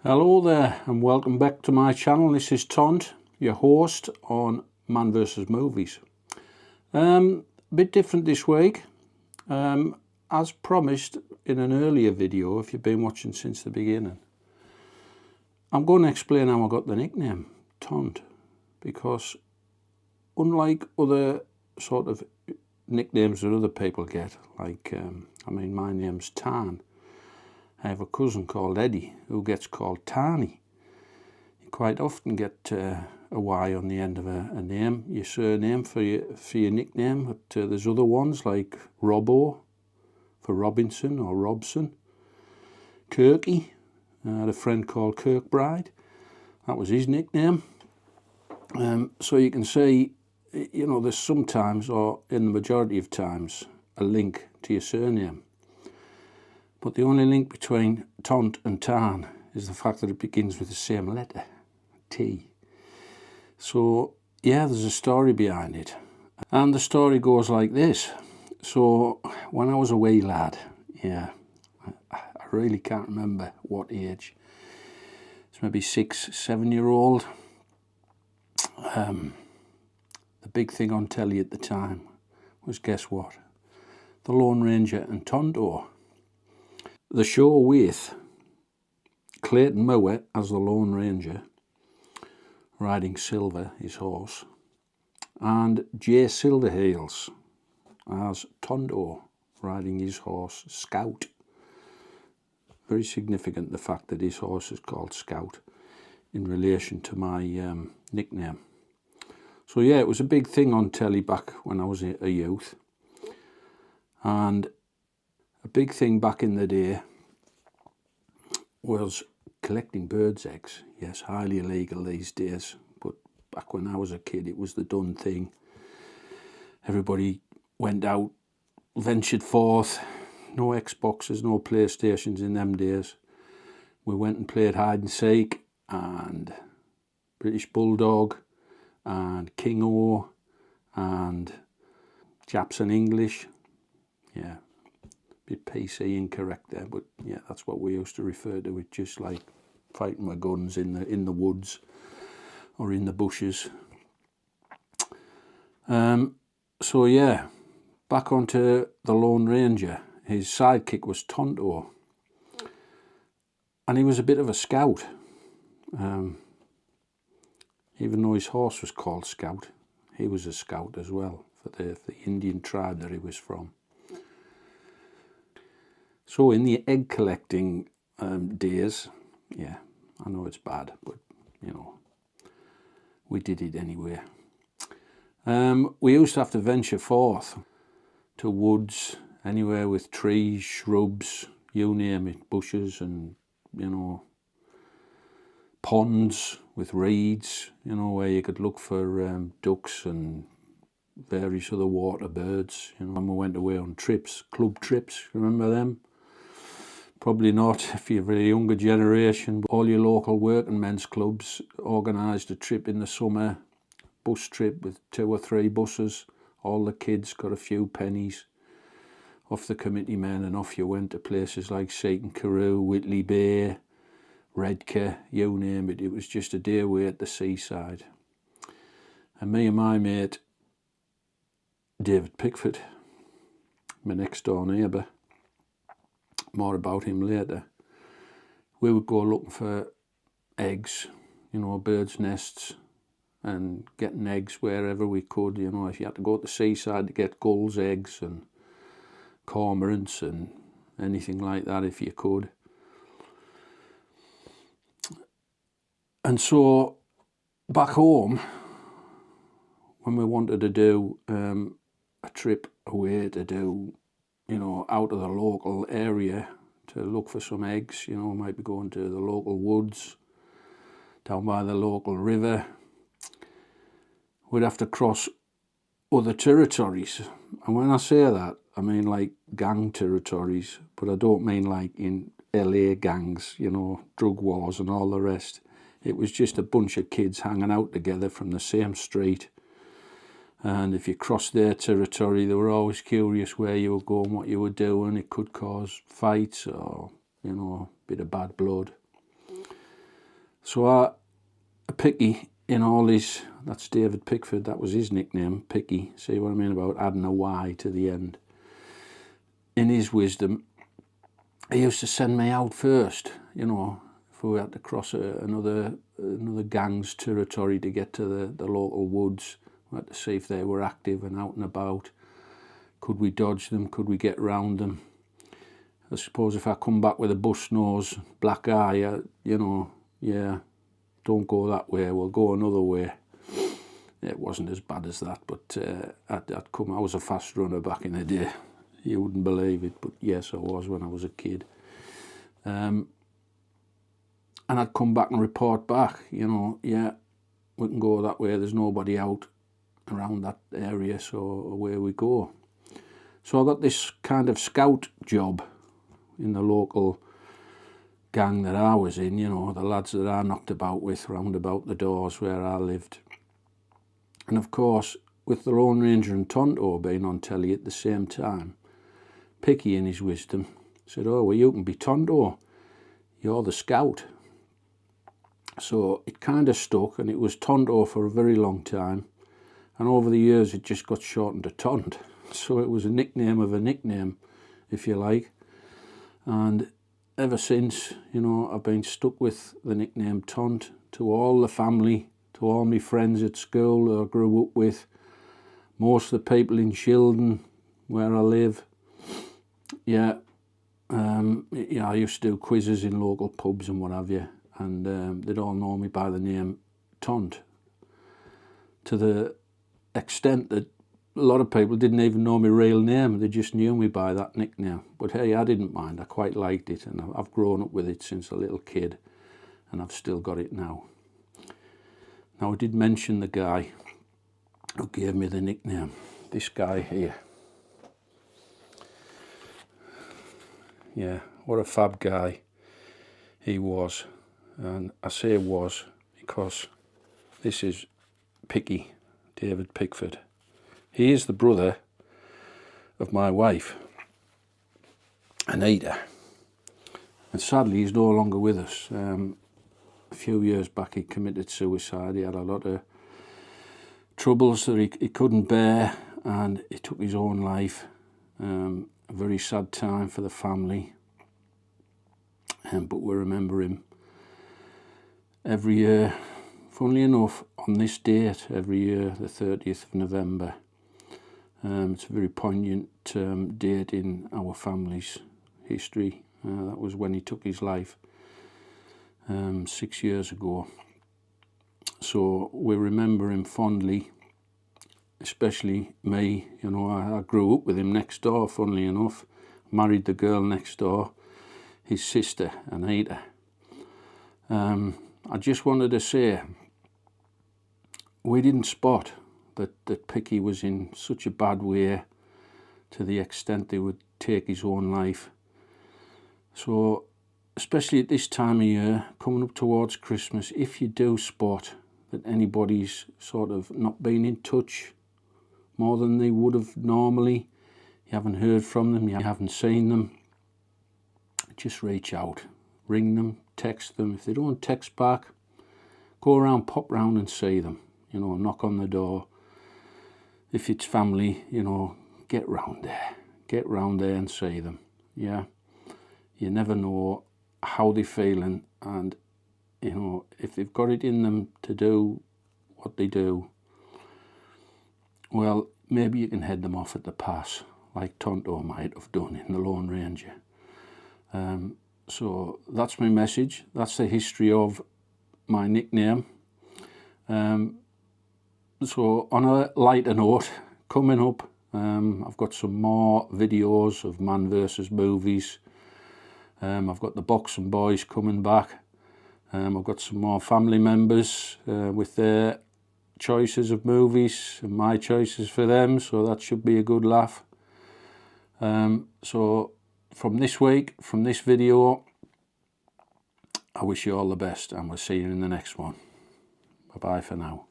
Hello there and welcome back to my channel. This is Tont, your host on Man vs Movies. A bit different this week. As promised in an earlier video, if you've been watching since the beginning, I'm going to explain how I got the nickname Tont, because unlike other sort of nicknames that other people get, like my name's Tan. I have a cousin called Eddie who gets called Tani. You quite often get a Y on the end of a name, your surname for your nickname. But there's other ones like Robbo for Robinson or Robson. Kirky, I had a friend called Kirkbride. That was his nickname. So you can see, there's sometimes, or in the majority of times, a link to your surname. But the only link between Tont and Tan is the fact that it begins with the same letter, T. So, yeah, there's a story behind it. And the story goes like this. So, when I was a wee lad, I really can't remember what age. It's maybe 6, 7-year-old. The big thing on telly at the time was, guess what? The Lone Ranger and Tonto. The show with Clayton Moore as the Lone Ranger, riding Silver, his horse, and Jay Silverheels as Tonto, riding his horse Scout. Very significant, the fact that his horse is called Scout in relation to my nickname. So yeah, it was a big thing on telly back when I was a youth. And a big thing back in the day was collecting birds' eggs. Yes, highly illegal these days, but back when I was a kid it was the done thing. Everybody went out, ventured forth. No Xboxes, no PlayStations in them days. We went and played hide and seek and British Bulldog and King O and Japs and English. Yeah, bit PC incorrect there, but yeah, that's what we used to refer to it, just like fighting with guns in the woods or in the bushes. So yeah, back onto the Lone Ranger. His sidekick was Tonto, and he was a bit of a scout. Even though his horse was called Scout, he was a scout as well for the Indian tribe that he was from. So in the egg collecting days, yeah, I know it's bad, but we did it anyway. We used to have to venture forth to woods, anywhere with trees, shrubs, you name it, bushes and, ponds with reeds, where you could look for ducks and various other water birds. And we went away on trips, club trips, remember them? Probably not if you're a younger generation, but all your local working men's clubs organised a trip in the summer, bus trip with 2 or 3 buses. All the kids got a few pennies off the committee men, and off you went to places like Seaton Carew, Whitley Bay, Redcar, you name it. It was just a day away at the seaside. And me and my mate, David Pickford, my next door neighbour, more about him later, we would go looking for eggs, birds' nests, and getting eggs wherever we could. If you had to go to the seaside to get gulls' eggs and cormorants and anything like that, if you could. And so back home, when we wanted to do a trip away to do, out of the local area to look for some eggs, might be going to the local woods, down by the local river, we'd have to cross other territories. And when I say that, I mean like gang territories, but I don't mean like in LA gangs, drug wars and all the rest. It was just a bunch of kids hanging out together from the same street. And if you crossed their territory, they were always curious where you were going, what you were doing. It could cause fights or, a bit of bad blood. So Picky, in all his, that's David Pickford, that was his nickname, Picky. See what I mean about adding a Y to the end? In his wisdom, he used to send me out first, you know, if we had to cross another gang's territory to get to the local woods. We had to see if they were active and out and about. Could we dodge them? Could we get round them? I suppose if I come back with a bust nose, black eye, you know, yeah, don't go that way, we'll go another way. It wasn't as bad as that, but I was a fast runner back in the day. You wouldn't believe it, but yes, I was when I was a kid. And I'd come back and report back, you know, yeah, we can go that way, there's nobody out around that area, so away we go. So I got this kind of scout job in the local gang that I was in, you know, the lads that I knocked about with round about the doors where I lived. And of course, with the Lone Ranger and Tonto being on telly at the same time, Picky in his wisdom said, oh, well, you can be Tonto, you're the scout. So it kind of stuck, and it was Tonto for a very long time, and over the years it just got shortened to Tont. So it was a nickname of a nickname, if you like. And ever since, you know, I've been stuck with the nickname Tont to all the family, to all my friends at school that I grew up with, most of the people in Shildon, where I live. Yeah, yeah, I used to do quizzes in local pubs and what have you, and they'd all know me by the name Tont, to the extent that a lot of people didn't even know my real name, they just knew me by that nickname. But hey, I didn't mind, I quite liked it, and I've grown up with it since a little kid, and I've still got it now. Now, I did mention the guy who gave me the nickname, this guy here. Yeah, what a fab guy he was. And I say was because this is Picky, David Pickford. He is the brother of my wife, Anita. And sadly, he's no longer with us. A few years back, he committed suicide. He had a lot of troubles that he couldn't bear, and he took his own life. A very sad time for the family. But we remember him every year. Funnily enough, on this date, every year, the 30th of November. It's a very poignant date in our family's history. That was when he took his life 6 years ago. So we remember him fondly, especially me. You know, I grew up with him next door, funnily enough. Married the girl next door, his sister, Anita. I just wanted to say, we didn't spot that Picky was in such a bad way to the extent they would take his own life. So, especially at this time of year, coming up towards Christmas, if you do spot that anybody's sort of not been in touch more than they would have normally, you haven't heard from them, you haven't seen them, just reach out, ring them, text them. If they don't text back, go around, pop round and see them, you know, knock on the door. If it's family, you know, get round there and see them. Yeah, you never know how they're feeling, and you know, if they've got it in them to do what they do, well, maybe you can head them off at the pass, like Tonto might have done in the Lone Ranger. So that's my message. That's the history of my nickname. So on a lighter note, coming up, I've got some more videos of Man vs Movies. I've got the Boxing Boys coming back. I've got some more family members with their choices of movies and my choices for them, so that should be a good laugh. So from this week, from this video, I wish you all the best, and we'll see you in the next one. Bye-bye for now.